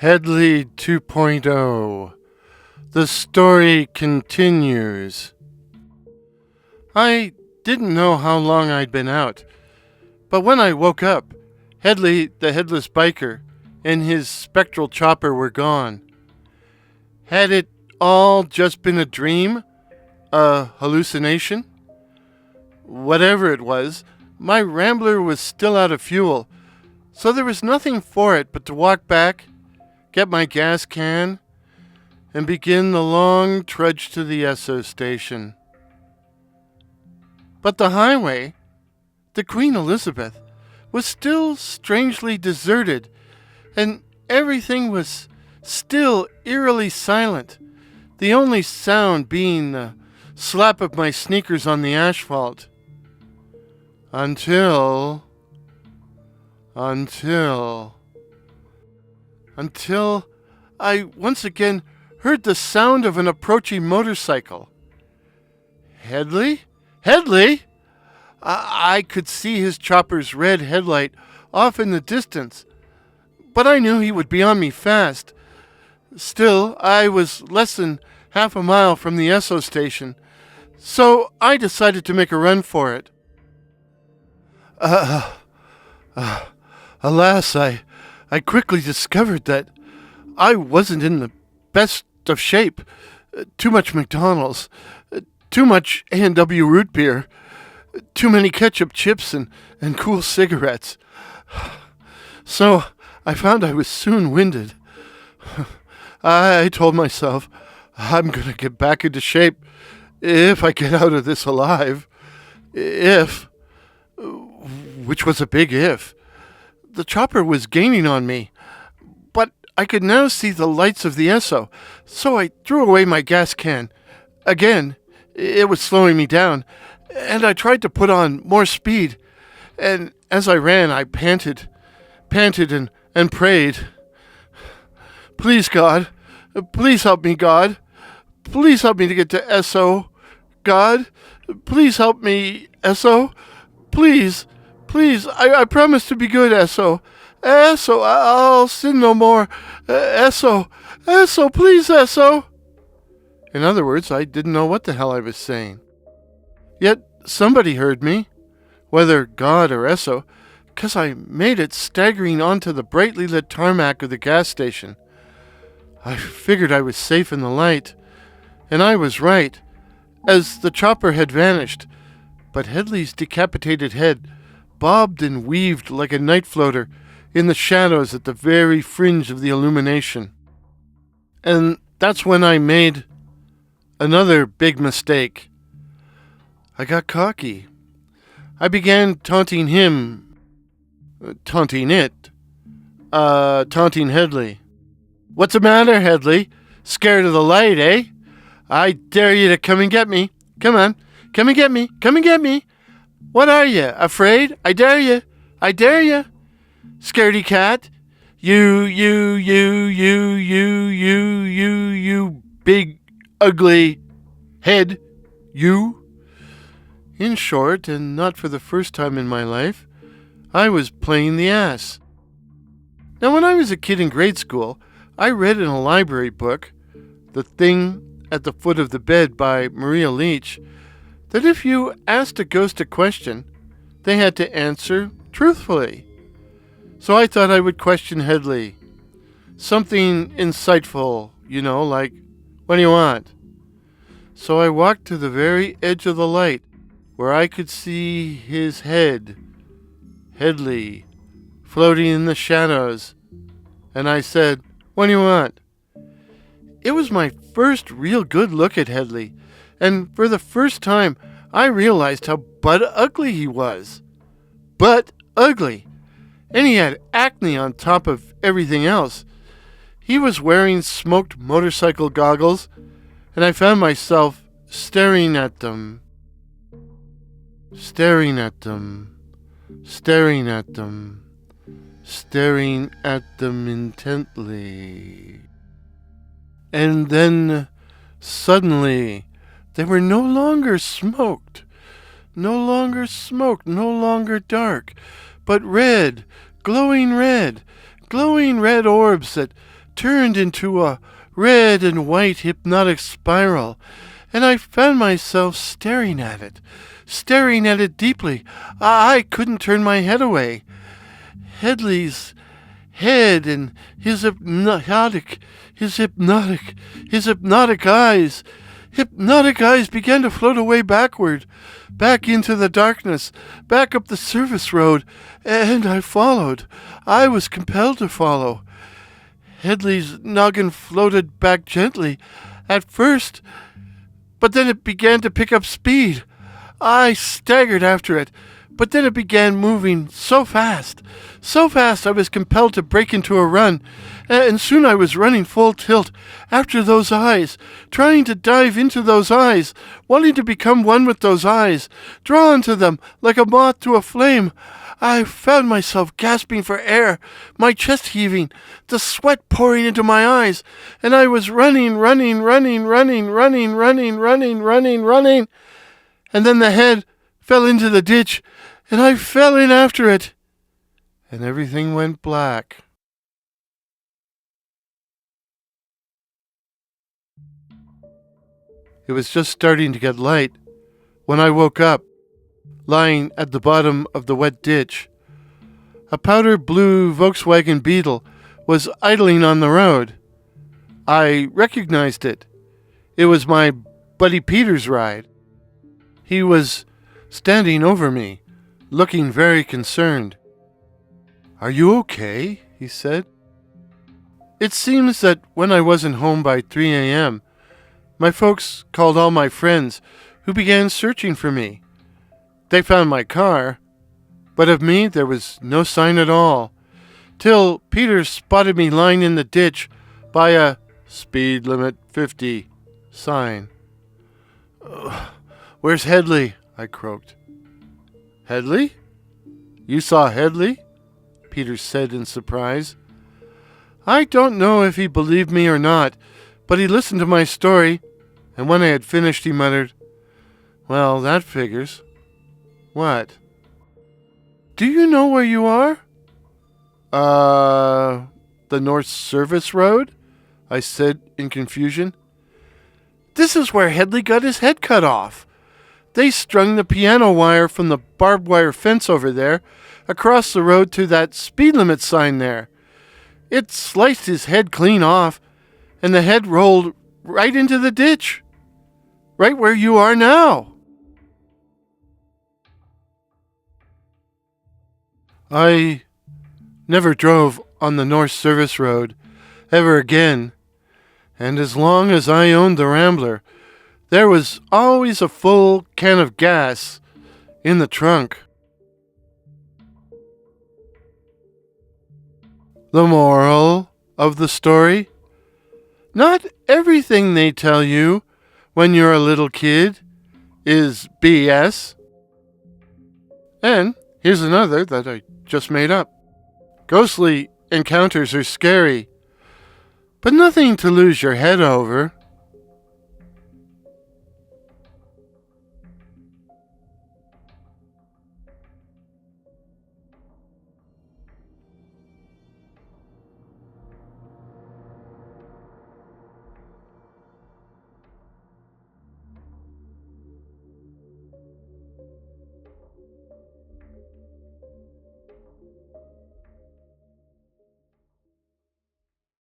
Headley 2.0. The story continues. I didn't know how long I'd been out, but when I woke up, Headley, the headless biker, and his spectral chopper were gone. Had it all just been a dream? A hallucination? Whatever it was, my Rambler was still out of fuel, so there was nothing for it but to walk back, get my gas can, and begin the long trudge to the Esso station. But the highway, the Queen Elizabeth, was still strangely deserted, and everything was still eerily silent, the only sound being the slap of my sneakers on the asphalt. Until I once again heard the sound of an approaching motorcycle. Headley? Headley? I could see his chopper's red headlight off in the distance, but I knew he would be on me fast. Still, I was less than half a mile from the Esso station, so I decided to make a run for it. Alas, I quickly discovered that I wasn't in the best of shape. Too much McDonald's, too much A&W root beer, too many ketchup chips and cool cigarettes. So I found I was soon winded. I told myself, I'm going to get back into shape if I get out of this alive. If, which was a big if. The chopper was gaining on me, but I could now see the lights of the Esso, so I threw away my gas can. Again, it was slowing me down, and I tried to put on more speed, and as I ran, I panted and prayed. Please, God, please help me, God. Please help me to get to Esso. God, please help me, Esso. Please, I promise to be good, Esso. Esso, I'll sin no more. Esso, please, Esso. In other words, I didn't know what the hell I was saying. Yet somebody heard me, whether God or Esso, 'cause I made it staggering onto the brightly lit tarmac of the gas station. I figured I was safe in the light, and I was right, as the chopper had vanished, but Headley's decapitated head bobbed and weaved like a night floater in the shadows at the very fringe of the illumination. And that's when I made another big mistake. I got cocky. I began taunting Headley. What's the matter, Headley? Scared of the light, eh? I dare you to come and get me. Come on, come and get me. Come and get me. What are you, afraid? I dare you. Scaredy cat. You big, ugly head. You. In short, and not for the first time in my life, I was playing the ass. Now, when I was a kid in grade school, I read in a library book, The Thing at the Foot of the Bed by Maria Leach, that if you asked a ghost a question, they had to answer truthfully. So I thought I would question Headley. Something insightful, like, what do you want? So I walked to the very edge of the light, where I could see his head, Headley, floating in the shadows, and I said, what do you want? It was my first real good look at Headley, and for the first time, I realized how butt ugly he was. Butt ugly. And he had acne on top of everything else. He was wearing smoked motorcycle goggles, and I found myself staring at them intently. And then, suddenly, they were no longer smoked, no longer dark, but red, glowing red orbs that turned into a red and white hypnotic spiral, and I found myself staring at it deeply. I couldn't turn my head away. Headley's head and his hypnotic eyes. Hypnotic eyes began to float away backward, back into the darkness, back up the service road, and I followed. I was compelled to follow. Headley's noggin floated back gently at first, but then it began to pick up speed. I staggered after it, but then it began moving so fast I was compelled to break into a run, and soon I was running full tilt after those eyes, trying to dive into those eyes, wanting to become one with those eyes, drawn to them like a moth to a flame. I found myself gasping for air, my chest heaving, the sweat pouring into my eyes, and I was running, and then the head fell into the ditch, and I fell in after it, and everything went black. It was just starting to get light when I woke up, lying at the bottom of the wet ditch. A powder blue Volkswagen Beetle was idling on the road. I recognized it. It was my buddy Peter's ride. He was standing over me, looking very concerned. "Are you okay?" he said. It seems that when I wasn't home by 3 a.m., my folks called all my friends, who began searching for me. They found my car, but of me there was no sign at all, till Peter spotted me lying in the ditch by a "speed limit 50" sign. "Where's Headley?" I croaked. "Headley? You saw Headley?" Peter said in surprise. I don't know if he believed me or not, but he listened to my story, and when I had finished he muttered, "Well, that figures." "What?" "Do you know where you are?" The North Service Road?" I said in confusion. "This is where Headley got his head cut off. They strung the piano wire from the barbed wire fence over there across the road to that speed limit sign there. It sliced his head clean off, and the head rolled right into the ditch, right where you are now." I never drove on the North Service Road ever again, and as long as I owned the Rambler, there was always a full can of gas in the trunk. The moral of the story? Not everything they tell you when you're a little kid is BS. And here's another that I just made up. Ghostly encounters are scary, but nothing to lose your head over.